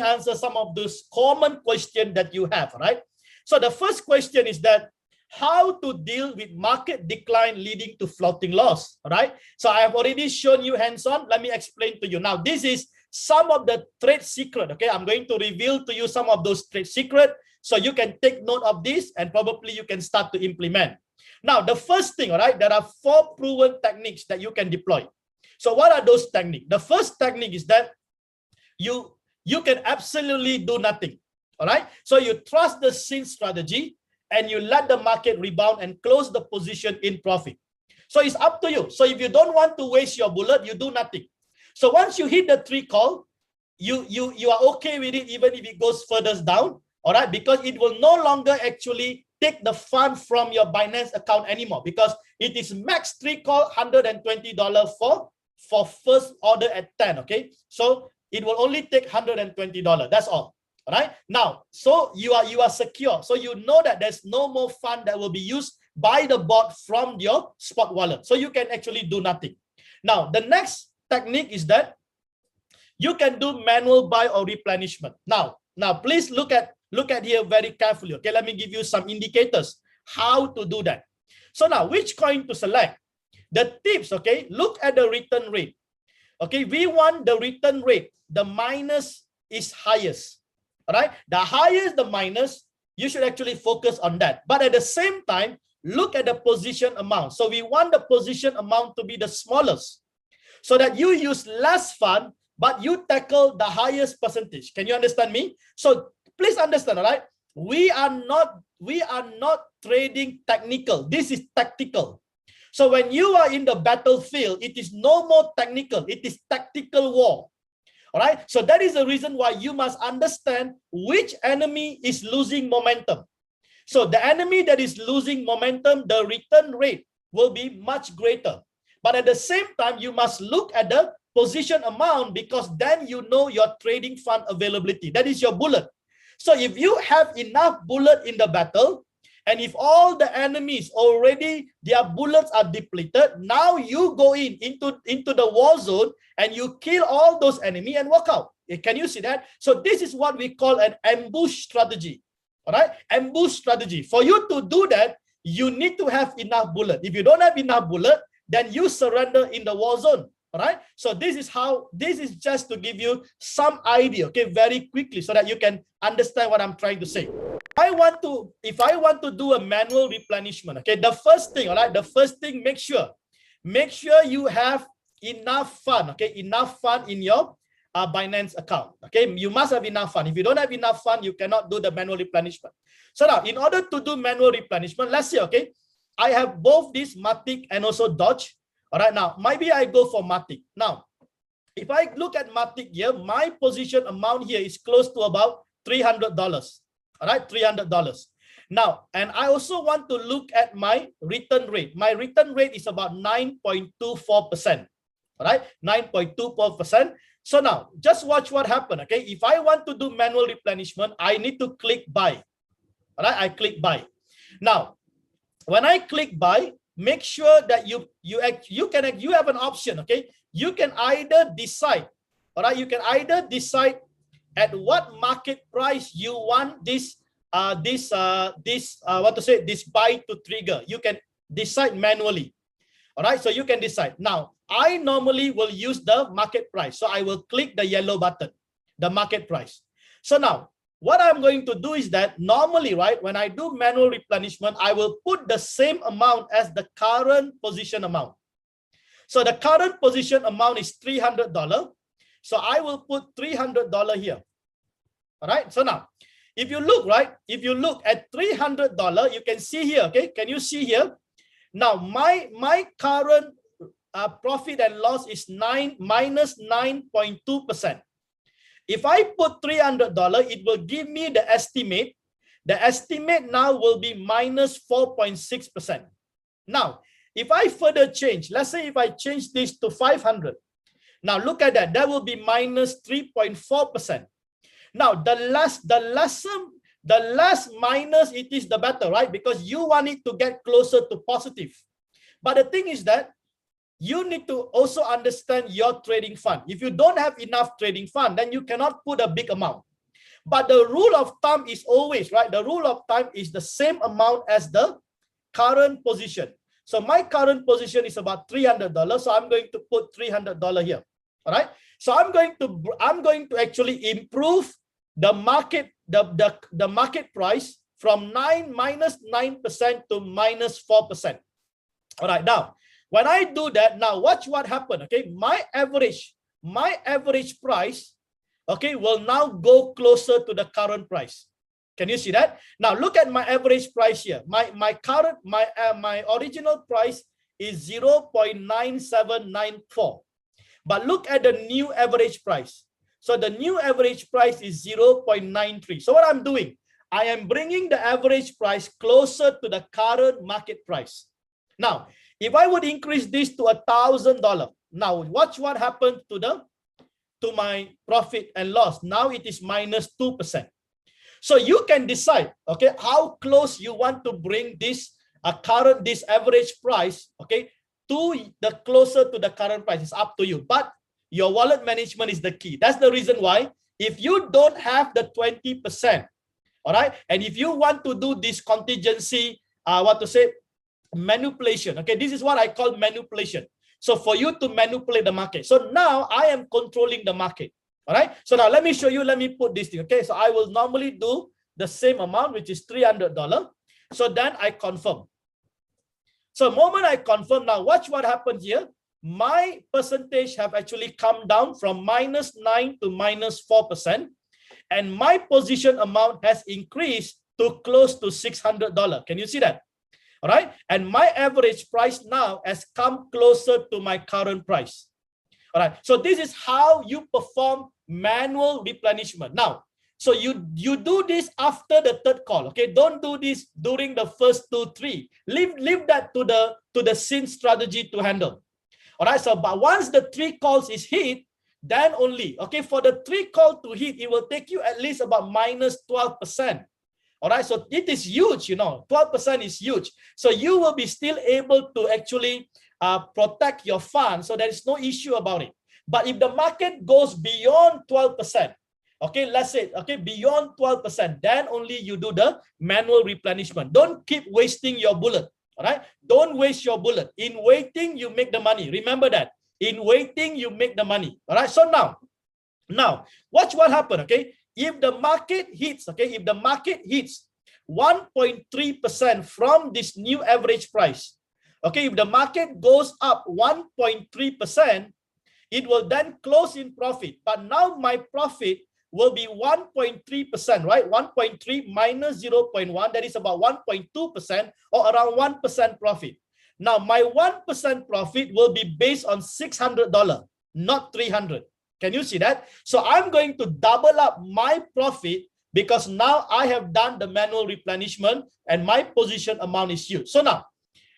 answer some of those common questions that you have, right? So the first question is that how to deal with market decline leading to floating loss, right? So I have already shown you hands-on. Let me explain to you. Now, this is some of the trade secret, okay? I'm going to reveal to you some of those trade secret so you can take note of this and probably you can start to implement. Now, the first thing, all right, there are 4 proven techniques that you can deploy. So what are those techniques? The first technique is that you can absolutely do nothing, all right? So you trust the scene strategy and you let the market rebound and close the position in profit. So it's up to you. So if you don't want to waste your bullet, you do nothing. So once you hit the 3 call, you are okay with it even if it goes further down, all right? Because it will no longer actually take the fund from your Binance account anymore because it is max 3 call $120 for first order at 10, okay? So it will only take $120, that's all. All right. Now, so you are secure. So you know that there's no more fund that will be used by the bot from your spot wallet. So you can actually do nothing. Now, the next technique is that you can do manual buy or replenishment. Now please look at here very carefully. Okay, let me give you some indicators how to do that. So now, which coin to select? The tips, okay, look at the return rate. Okay, we want the return rate. The minus is highest. All right, the higher the minus, you should actually focus on that. But at the same time, look at the position amount. So we want the position amount to be the smallest so that you use less fund, but you tackle the highest percentage. Can you understand me? So please understand, all right? We are not trading technical. This is tactical. So when you are in the battlefield, it is no more technical. It is tactical war. All right, so that is the reason why you must understand which enemy is losing momentum. So the enemy that is losing momentum, the return rate will be much greater. But at the same time, you must look at the position amount because then you know your trading fund availability. That is your bullet. So if you have enough bullet in the battle, and if all the enemies already, their bullets are depleted, now you go into the war zone and you kill all those enemies and walk out. Can you see that? So this is what we call an ambush strategy. All right, ambush strategy. For you to do that, you need to have enough bullet. If you don't have enough bullet, then you surrender in the war zone. All right, so this is just to give you some idea, okay, very quickly so that you can understand what I'm trying to say. If I want to do a manual replenishment, okay, the first thing, all right, the first thing, make sure you have enough fund, okay, enough fund in your Binance account, okay. You must have enough fund. If you don't have enough fund, you cannot do the manual replenishment. So now, in order to do manual replenishment, let's see, okay, I have both this Matic and also Doge. All right, now maybe I go for Matic. Now, if I look at Matic here, my position amount here is close to about $300. All right, $300. Now, and I also want to look at my return rate. My return rate is about 9.24%. All right, 9.24%. So now, just watch what happened. Okay, if I want to do manual replenishment, I need to click buy. All right, I click buy. Now, when I click buy, make sure that you have an option. Okay, you can either decide. All right, you can either decide at what market price you want this this buy to trigger. You can decide manually. All right, so you can decide. Now, I normally will use the market price. So I will click the yellow button, the market price. So now, what I'm going to do is that normally, right, when I do manual replenishment, I will put the same amount as the current position amount. So the current position amount is $300. So I will put $300 here. All right. So now, if you look, right, if you look at $300, you can see here. Okay. Can you see here? Now, my current profit and loss is minus 9.2%. If I put $300, it will give me the estimate. The estimate now will be minus 4.6%. Now, if I further change, let's say if I change this to 500, now look at that. That will be minus 3.4%. Now, the less minus it is, the better, right? Because you want it to get closer to positive. But the thing is that you need to also understand your trading fund. If you don't have enough trading fund, then you cannot put a big amount. But the rule of thumb is always, right? The rule of thumb is the same amount as the current position. So my current position is about $300. So I'm going to put $300 here. All right. So I'm going to actually improve the market, the market price from minus 9% to minus 4%. All right. Now, when I do that, now watch what happened. Okay, my average price, okay, will now go closer to the current price. Can you see that? Now look at my average price here. My original price is 0.9794. But look at the new average price. So the new average price is 0.93. So what I'm doing, I am bringing the average price closer to the current market price. Now, if I would increase this to $1,000, now watch what happened to my profit and loss. Now it is minus 2%. So you can decide, okay, how close you want to bring this average price, okay, to the closer to the current price. It's up to you, but your wallet management is the key. That's the reason why if you don't have the 20%, all right, and if you want to do this contingency, manipulation, okay, this is what I call manipulation. So for you to manipulate the market. So now I am controlling the market. All right. So now let me show you. Let me put this thing. Okay. So I will normally do the same amount, which is $300. So then I confirm. So the moment I confirm, now watch what happens here. My percentage have actually come down from minus 9 to minus 4%. And my position amount has increased to close to $600. Can you see that? All right. And my average price now has come closer to my current price. All right. So this is how you perform manual replenishment. Now, so you do this after the third call. Okay. Don't do this during the first 2, 3. Leave that to the scene strategy to handle. All right. So, but once the 3 calls is hit, then only, okay, for the 3 call to hit, it will take you at least about minus 12%. All right, so it is huge, 12% is huge. So you will be still able to actually protect your funds. So there is no issue about it. But if the market goes beyond 12%, okay, let's say, okay, beyond 12%, then only you do the manual replenishment. Don't keep wasting your bullet. All right, don't waste your bullet. In waiting, you make the money. Remember that. In waiting, you make the money. All right, so now watch what happened. Okay. If the market hits, okay, if the market hits 1.3% from this new average price, okay, if the market goes up 1.3%, it will then close in profit. But now my profit will be 1.3%, right? 1.3 minus 0.1, that is about 1.2% or around 1% profit. Now my 1% profit will be based on $600, not $300. Can you see that? So I'm going to double up my profit because now I have done the manual replenishment and my position amount is huge. So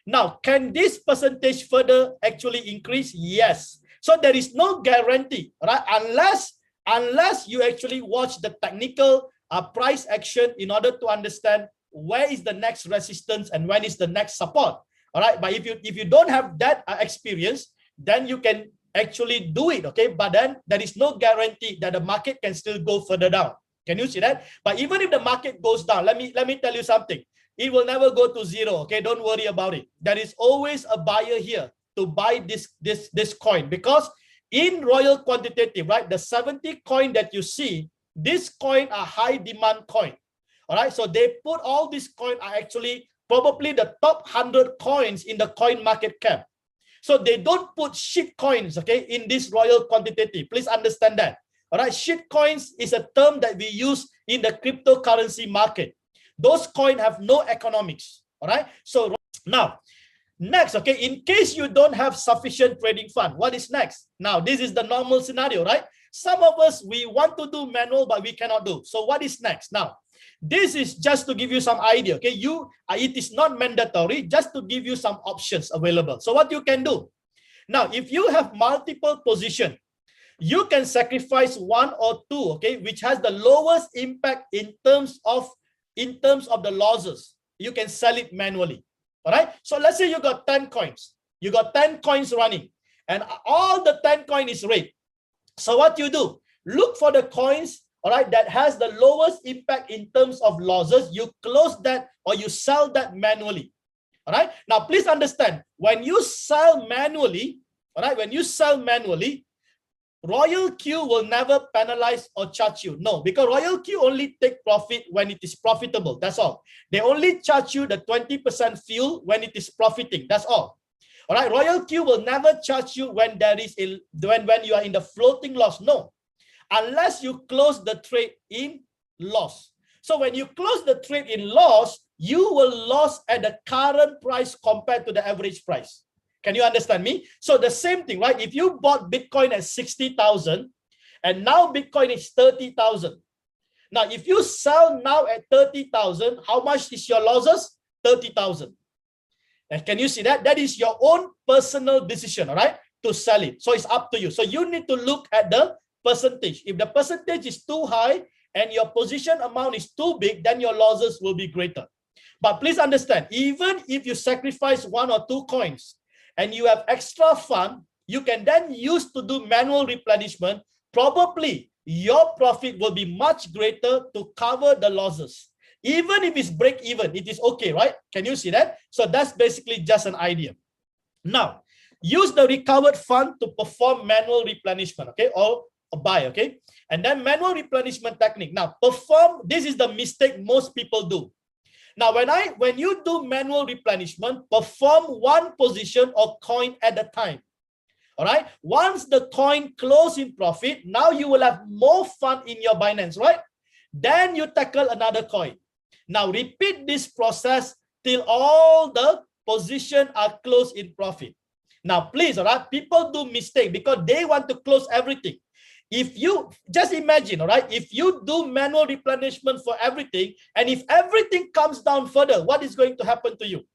now can this percentage further actually increase? Yes. So there is no guarantee, right? Unless you actually watch the technical price action in order to understand where is the next resistance and when is the next support. All right. But if you don't have that experience, then you can actually do it, okay, but then there is no guarantee that the market can still go further down. Can you see that? But even if the market goes down, let me tell you something, it will never go to zero. Okay, don't worry about it. There is always a buyer here to buy this coin, because in Royal Quantitative, right, the 70 coin that you see, this coin are high demand coin. All right, so they put all these coin are actually probably the top 100 coins in the coin market cap. So they don't put shit coins, okay, in this Royal Quantitative. Please understand that. All right, shit coins is a term that we use in the cryptocurrency market. Those coins have no economics. All right. So now, next, okay, in case you don't have sufficient trading fund, what is next? Now, this is the normal scenario, right? Some of us, we want to do manual, but we cannot do. So what is next? Now, this is just to give you some idea, okay? It is not mandatory, just to give you some options available. So what you can do? Now, if you have multiple positions, you can sacrifice 1 or 2, okay, which has the lowest impact in terms of the losses. You can sell it manually. All right. So let's say you got 10 coins. You got 10 coins running, and all the 10 coin is red. So what you do? Look for the coins all right, that has the lowest impact in terms of losses, you close that or you sell that manually. All right. Now, please understand, when you sell manually, all right, when you sell manually, Royal Q will never penalize or charge you. No, because Royal Q only take profit when it is profitable. That's all. They only charge you the 20% fuel when it is profiting. That's all. All right. Royal Q will never charge you when there is when you are in the floating loss. No, unless you close the trade in loss. So when you close the trade in loss, you will lose at the current price compared to the average price. Can you understand me? So the same thing, right? If you bought Bitcoin at 60,000 and now Bitcoin is 30,000. Now, if you sell now at 30,000, how much is your losses? 30,000. And can you see that? That is your own personal decision, all right, to sell it. So it's up to you. So you need to look at the percentage. If the percentage is too high and your position amount is too big, then your losses will be greater. But please understand, even if you sacrifice 1 or 2 coins and you have extra fund, you can then use to do manual replenishment. Probably your profit will be much greater to cover the losses. Even if it's break even, it is okay, right? Can you see that? So that's basically just an idea. Now, use the recovered fund to perform manual replenishment, okay, or buy, okay? And then manual replenishment technique. Now, this is the mistake most people do. Now, when you do manual replenishment, perform one position or coin at a time. All right. Once the coin close in profit, now you will have more fund in your Binance, right? Then you tackle another coin. Now repeat this process till all the positions are closed in profit. Now, please, all right, people do mistake because they want to close everything. If you just imagine, all right, if you do manual replenishment for everything, and if everything comes down further, what is going to happen to you?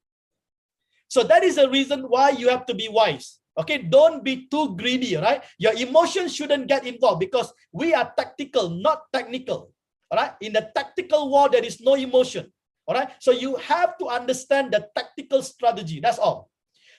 So that is the reason why you have to be wise. Okay, don't be too greedy, all right? Your emotions shouldn't get involved because we are tactical, not technical. All right, in the tactical war, there is no emotion. All right, so you have to understand the tactical strategy. That's all.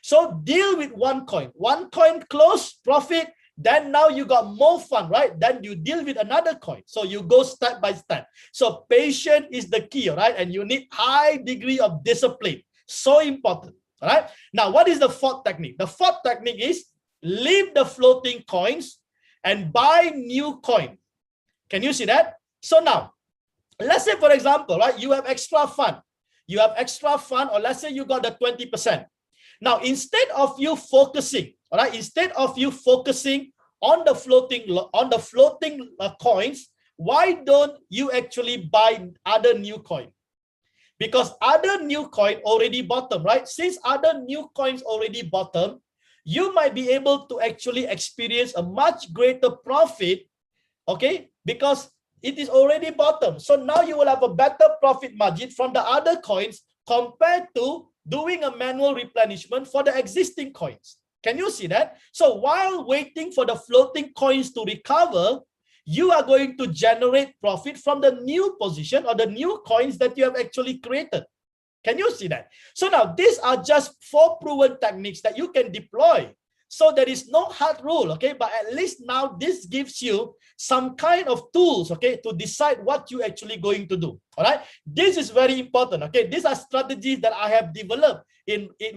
So deal with one coin close profit. Then now you got more fun, right? Then you deal with another coin. So you go step by step. So patience is the key, all right? And you need high degree of discipline. So important, all right? Now, what is the fourth technique? The fourth technique is leave the floating coins and buy new coin. Can you see that? So now, let's say, for example, right, you have extra fund. You have extra fund, or let's say you got the 20%. Now, instead of you focusing, all right, instead of you focusing on the floating coins, why don't you actually buy other new coin? Because other new coin already bottom, right? Since other new coins already bottom, you might be able to actually experience a much greater profit, okay? Because it is already bottom. So now you will have a better profit margin from the other coins compared to doing a manual replenishment for the existing coins. Can you see that? So while waiting for the floating coins to recover, you are going to generate profit from the new position or the new coins that you have actually created. Can you see that? So now these are just 4 proven techniques that you can deploy. So there is no hard rule, okay? But at least now this gives you some kind of tools, okay, to decide what you actually going to do, all right? This is very important, okay? These are strategies that I have developed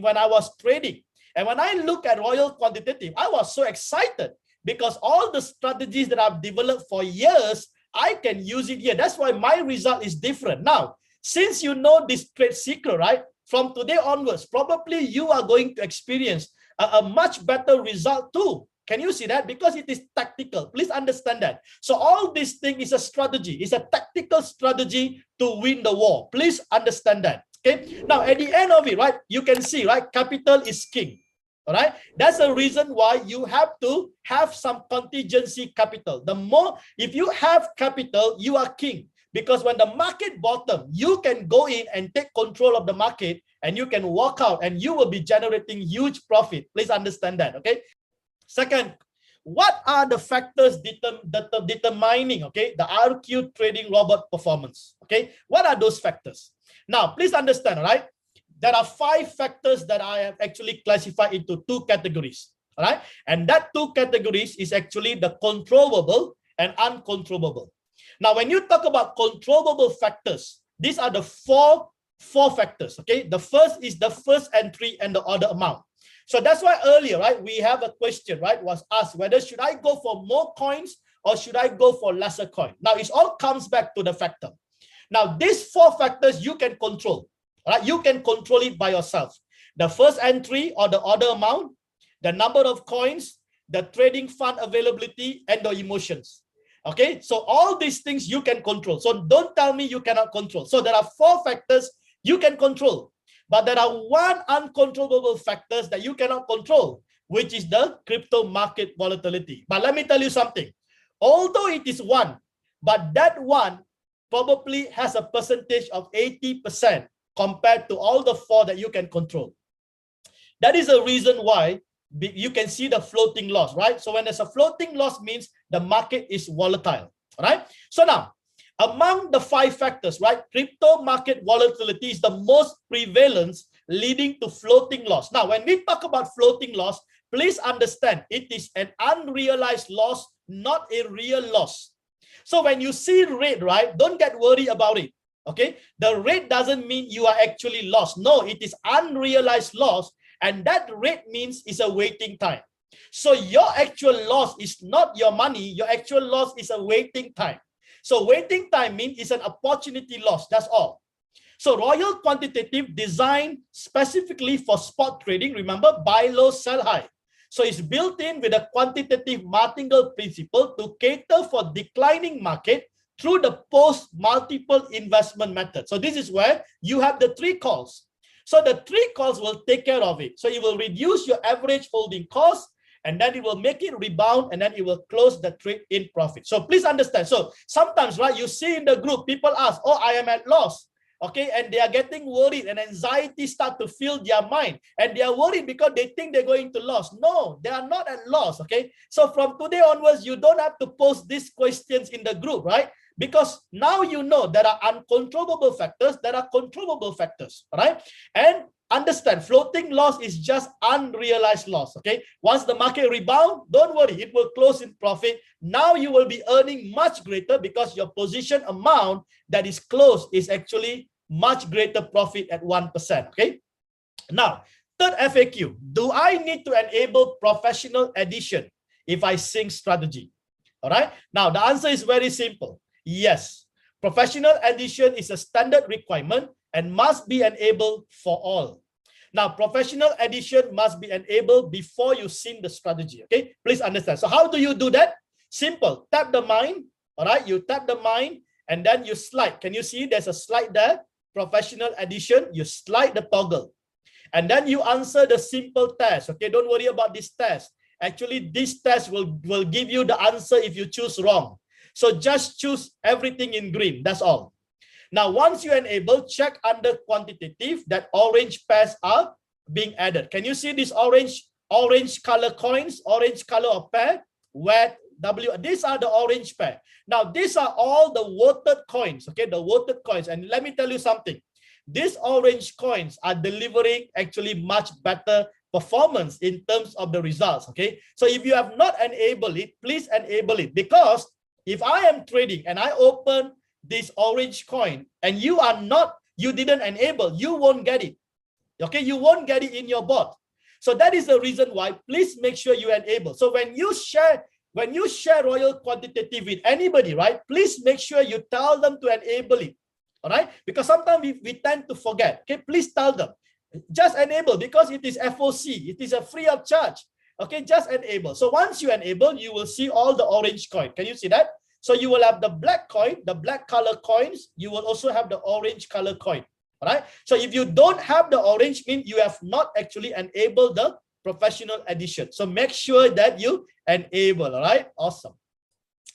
when I was trading. And when I look at Royal Quantitative, I was so excited because all the strategies that I've developed for years, I can use it here. That's why my result is different. Now, since you know this trade secret, right? From today onwards, probably you are going to experience a much better result too. Can you see that? Because it is tactical. Please understand that. So all this thing is a strategy. It's a tactical strategy to win the war. Please understand that. Okay. Now at the end of it, right, you can see, right, capital is king. All right. That's the reason why you have to have some contingency capital. The more, if you have capital, you are king. Because when the market bottom, you can go in and take control of the market and you can walk out and you will be generating huge profit. Please understand that, okay? Second, what are the factors determining, okay, the RQ trading robot performance, okay? What are those factors? Now, please understand, all right? There are 5 factors that I have actually classified into 2 categories, all right? And that 2 categories is actually the controllable and uncontrollable. Now, when you talk about controllable factors, these are the four factors. Okay, the first is the first entry and the order amount. So that's why earlier, right, we have a question, right, was asked whether should I go for more coins or should I go for lesser coin. Now, it all comes back to the factor. Now, these four factors you can control, right? You can control it by yourself. The first entry or the order amount, the number of coins, the trading fund availability, and the emotions. Okay, so all these things you can control. So don't tell me you cannot control. So there are four factors you can control, but there are one uncontrollable factors that you cannot control, which is the crypto market volatility. But let me tell you something. Although it is one, but that one probably has a percentage of 80% compared to all the four that you can control. That is the reason why you can see the floating loss, right? So when there's a floating loss means the market is volatile, right? So now, among the five factors, right, crypto market volatility is the most prevalent, leading to floating loss. Now, when we talk about floating loss, please understand it is an unrealized loss, not a real loss. So when you see rate, right, don't get worried about it. Okay, the rate doesn't mean you are actually lost. No, it is unrealized loss. And that rate means is a waiting time. So your actual loss is not your money. Your actual loss is a waiting time. So waiting time means it's an opportunity loss. That's all. So Royal Quantitative designed specifically for spot trading. Remember, buy low, sell high. So it's built in with a quantitative martingale principle to cater for declining market through the post multiple investment method. So this is where you have the three calls. So the three calls will take care of it. So it will reduce your average holding cost, and then it will make it rebound, and then it will close the trade in profit. So please understand. So sometimes, right, you see in the group, people ask, oh, I am at loss. Okay, and they are getting worried and anxiety start to fill their mind. And they are worried because they think they're going to lose. No, they are not at loss. Okay, so from today onwards, you don't have to post these questions in the group, right? Because now you know there are uncontrollable factors, there are controllable factors, right? And understand, floating loss is just unrealized loss, okay? Once the market rebound, don't worry, it will close in profit. Now you will be earning much greater because your position amount that is closed is actually much greater profit at 1%, okay? Now, third FAQ, do I need to enable professional addition if I sync strategy? All right, now the answer is very simple. Yes, professional addition is a standard requirement and must be enabled for all. Now, professional addition must be enabled before you sync the strategy. Okay, please understand. So how do you do that? Simple. Tap the mine. All right, you tap the mine and then you slide. Can you see there's a slide there? Professional addition. You slide the toggle. And then you answer the simple test. Okay, don't worry about this test. Actually, this test will give you the answer if you choose wrong. So just choose everything in green. That's all. Now, once you enable, check under quantitative that orange pairs are being added. Can you see this orange color coins, orange color of pair? Where these are the orange pair. Now, these are all the voted coins. Okay, the voted coins. And let me tell you something. These orange coins are delivering actually much better performance in terms of the results. Okay, so if you have not enabled it, please enable it, because if I am trading and I open this orange coin and you didn't enable, you won't get it. Okay, you won't get it in your bot. So that is the reason why please make sure you enable. So when you share Royal Quantitative with anybody, right, please make sure you tell them to enable it. All right, because sometimes we tend to forget. Okay, please tell them. Just enable, because it is FOC. It is a free of charge. Okay, just enable. So once you enable, you will see all the orange coin. Can you see that? So you will have the black coin, the black color coins. You will also have the orange color coin. All right. So if you don't have the orange, mean you have not actually enabled the professional addition. So make sure that you enable. All right. Awesome.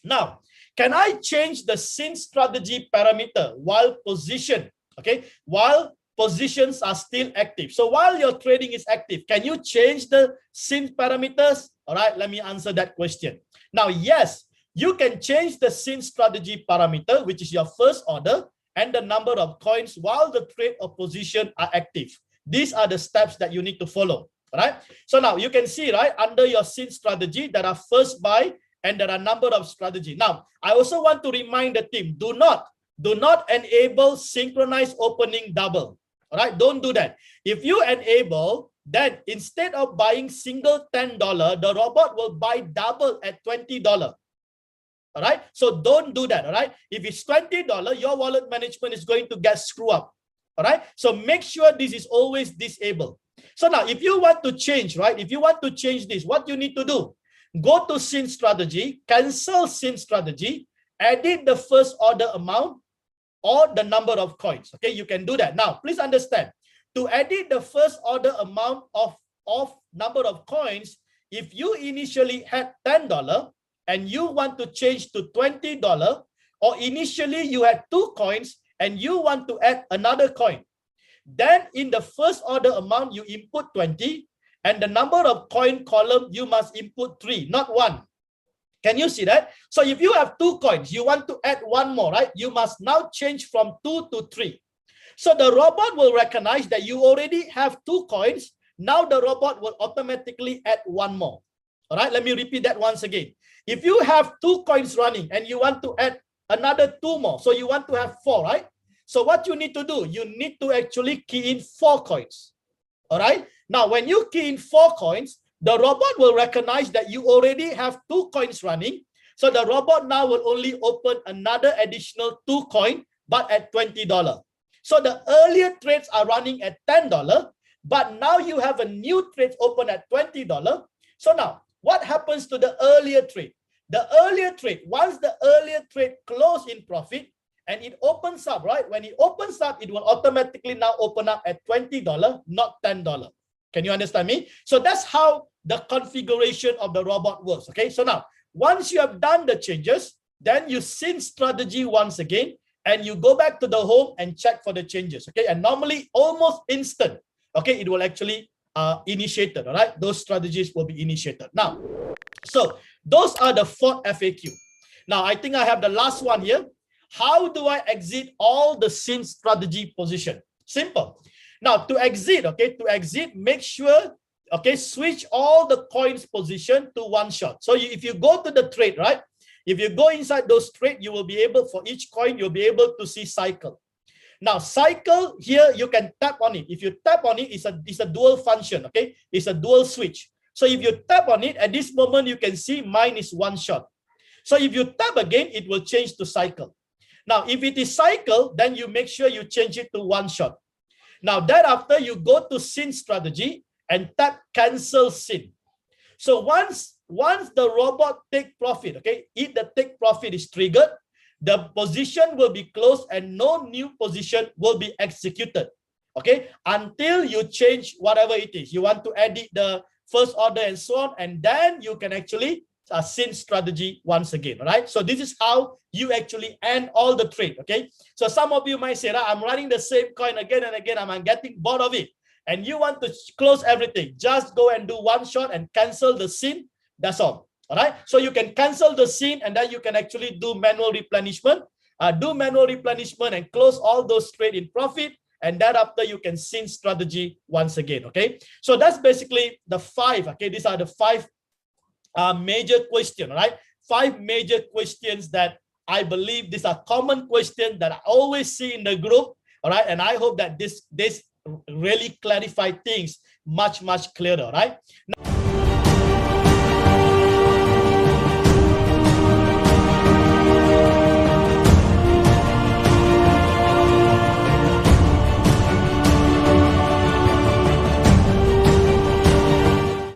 Now, can I change the sync strategy parameter while position? Okay, while positions are still active. So while your trading is active, can you change the sync parameters? All right, let me answer that question. Now, yes, you can change the sync strategy parameter, which is your first order, and the number of coins while the trade or position are active. These are the steps that you need to follow. All right. So now you can see, right, under your sync strategy, there are first buy and there are a number of strategies. Now, I also want to remind the team, do not enable synchronized opening double. All right, don't do that. If you enable, then instead of buying single $10, the robot will buy double at $20. All right, so don't do that. All right, if it's $20, your wallet management is going to get screwed up. All right, so make sure this is always disabled. So now, if you want to change, right, if you want to change this, what you need to do, go to scene strategy, cancel scene strategy, edit the first order amount or the number of coins. Okay, you can do that. Now, please understand, to edit the first order amount of number of coins, if you initially had $10 and you want to change to $20, or initially you had 2 coins and you want to add another coin, then in the first order amount, you input 20, and the number of coin column, you must input 3, not 1. Can you see that? So if you have 2 coins, you want to add 1 more, right? You must now change from 2 to 3. So the robot will recognize that you already have 2 coins. Now the robot will automatically add 1 more. All right, let me repeat that once again. If you have 2 coins running and you want to add another 2 more, so you want to have 4, right? So what you need to do, you need to actually key in 4 coins. All right. Now, when you key in 4 coins, the robot will recognize that you already have 2 coins running. So the robot now will only open another additional 2 coins, but at $20. So the earlier trades are running at $10, but now you have a new trade open at $20. So now, what happens to the earlier trade? The earlier trade, once the earlier trade close in profit, and it opens up, right? When it opens up, it will automatically now open up at $20, not $10. Can you understand me? So that's how the configuration of the robot works, okay? So now, once you have done the changes, then you scene strategy once again, and you go back to the home and check for the changes, okay? And normally, almost instant, okay? It will actually initiated, all right? Those strategies will be initiated. Now, so those are the 4 FAQ. Now, I think I have the last one here. How do I exit all the scene strategy position? Simple. Now, to exit, okay, make sure, okay, switch all the coins position to 1 shot. So if you go to the trade, right, if you go inside those trade, you will be able, for each coin, you'll be able to see cycle. Now, cycle here, you can tap on it. If you tap on it, it's a dual function, okay? It's a dual switch. So if you tap on it, at this moment, you can see mine is 1 shot. So if you tap again, it will change to cycle. Now, if it is cycle, then you make sure you change it to 1 shot. Now, thereafter, you go to scene strategy and tap cancel scene. So once the robot take profit, okay, if the take profit is triggered, the position will be closed and no new position will be executed, okay, until you change whatever it is. You want to edit the first order and so on, and then you can actually scene strategy once again, right? So this is how you actually end all the trade, okay? So some of you might say, I'm running the same coin again and again, I'm getting bored of it, and you want to close everything. Just go and do 1 shot and cancel the scene. That's all. All right. So you can cancel the scene and then you can actually do manual replenishment, and close all those trade in profit. And thereafter you can scene strategy once again. Okay. So that's basically the 5. Okay. These are the 5 major questions. Right. 5 major questions that I believe these are common questions that I always see in the group. All right. And I hope that this really clarify things much clearer. Right. Now,